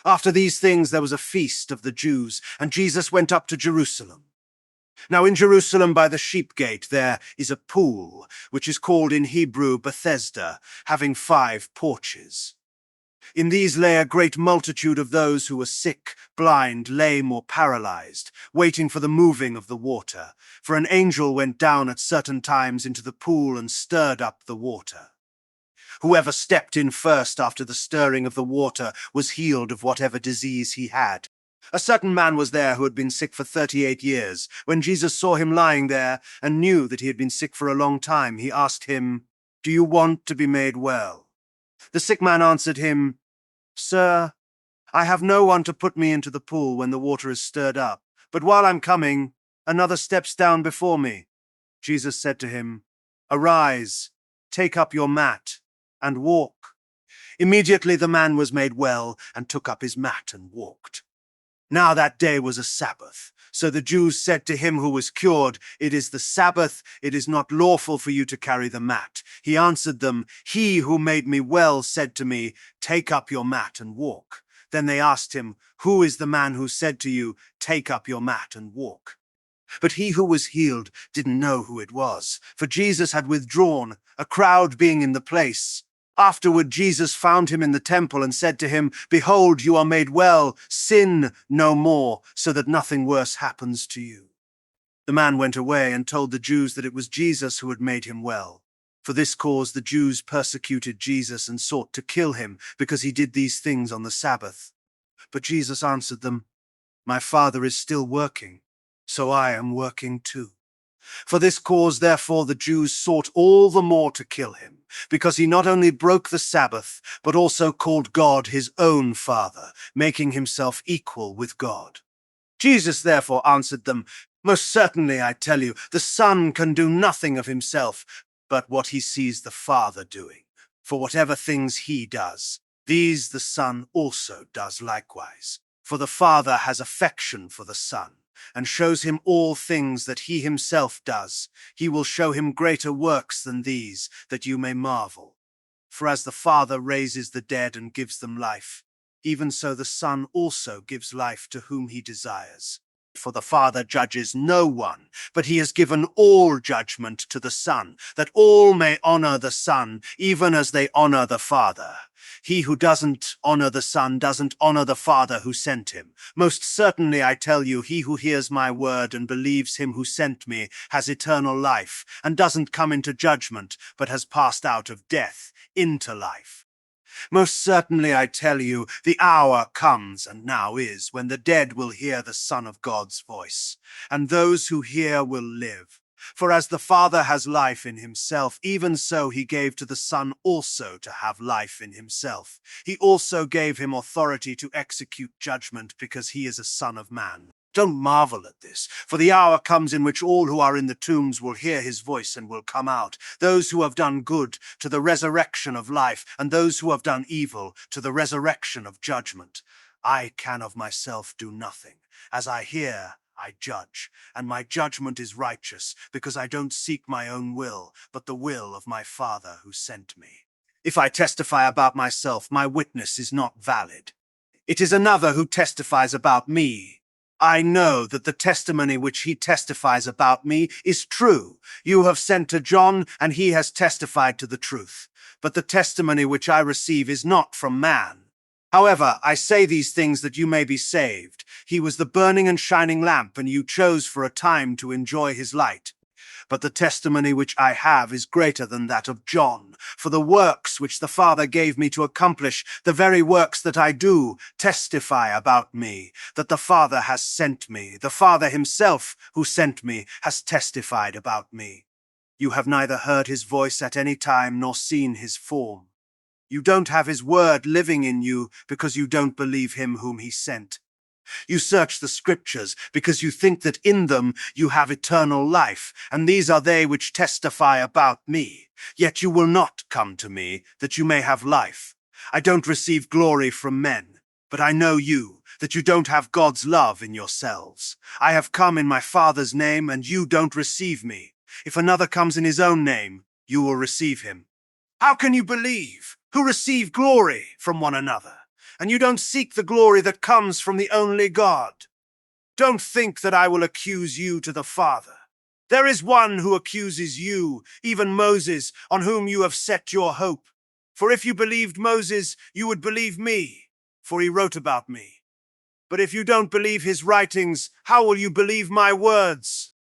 After these things there was a feast of the Jews, and Jesus went up to Jerusalem. Now in Jerusalem by the sheep gate there is a pool, which is called in Hebrew Bethesda, having 5 porches. In these lay a great multitude of those who were sick, blind, lame, or paralyzed, waiting for the moving of the water. For an angel went down at certain times into the pool and stirred up the water. Whoever stepped in first after the stirring of the water was healed of whatever disease he had. A certain man was there who had been sick for 38 years. When Jesus saw him lying there and knew that he had been sick for a long time, he asked him, "Do you want to be made well?" The sick man answered him, "Sir, I have no one to put me into the pool when the water is stirred up, but while I'm coming, another steps down before me." Jesus said to him, "Arise, take up your mat, and walk." Immediately the man was made well, and took up his mat and walked. Now that day was a Sabbath. So the Jews said to him who was cured, "It is the Sabbath, it is not lawful for you to carry the mat." He answered them, "He who made me well said to me, 'Take up your mat and walk.'" Then they asked him, "Who is the man who said to you, 'Take up your mat and walk'?" But he who was healed didn't know who it was, for Jesus had withdrawn, a crowd being in the place. Afterward Jesus found him in the temple and said to him, "Behold, you are made well. Sin no more, so that nothing worse happens to you." The man went away and told the Jews that it was Jesus who had made him well. For this cause the Jews persecuted Jesus and sought to kill him, because he did these things on the Sabbath. But Jesus answered them, "My Father is still working, so I am working too." For this cause, therefore, the Jews sought all the more to kill him, because he not only broke the Sabbath, but also called God his own Father, making himself equal with God. Jesus therefore answered them, "Most certainly I tell you, the Son can do nothing of himself, but what he sees the Father doing. For whatever things he does, these the Son also does likewise. For the Father has affection for the Son, and shows him all things that he himself does. He will show him greater works than these, that you may marvel. For as the Father raises the dead and gives them life, even so the Son also gives life to whom he desires. For the Father judges no one, but he has given all judgment to the Son, that all may honor the Son, even as they honor the Father. He who doesn't honor the Son doesn't honor the Father who sent him. Most certainly I tell you, he who hears my word and believes him who sent me has eternal life, and doesn't come into judgment, but has passed out of death into life. Most certainly I tell you, the hour comes, and now is, when the dead will hear the Son of God's voice, and those who hear will live. For as the Father has life in himself, even so he gave to the Son also to have life in himself. He also gave him authority to execute judgment, because he is a Son of Man. Don't marvel at this, for the hour comes in which all who are in the tombs will hear his voice and will come out, those who have done good to the resurrection of life, and those who have done evil to the resurrection of judgment. I can of myself do nothing. As I hear, I judge, and my judgment is righteous, because I don't seek my own will, but the will of my Father who sent me. If I testify about myself, my witness is not valid. It is another who testifies about me. I know that the testimony which he testifies about me is true. You have sent to John, and he has testified to the truth. But the testimony which I receive is not from man. However, I say these things that you may be saved. He was the burning and shining lamp, and you chose for a time to enjoy his light. But the testimony which I have is greater than that of John. For the works which the Father gave me to accomplish, the very works that I do, testify about me, that the Father has sent me. The Father himself who sent me has testified about me. You have neither heard his voice at any time nor seen his form. You don't have his word living in you, because you don't believe him whom he sent. You search the Scriptures, because you think that in them you have eternal life, and these are they which testify about me. Yet you will not come to me, that you may have life. I don't receive glory from men, but I know you, that you don't have God's love in yourselves. I have come in my Father's name, and you don't receive me. If another comes in his own name, you will receive him. How can you believe, who receive glory from one another? and you don't seek the glory that comes from the only God. Don't think that I will accuse you to the Father. There is one who accuses you, even Moses, on whom you have set your hope. For if you believed Moses, you would believe me, for he wrote about me. But if you don't believe his writings, how will you believe my words?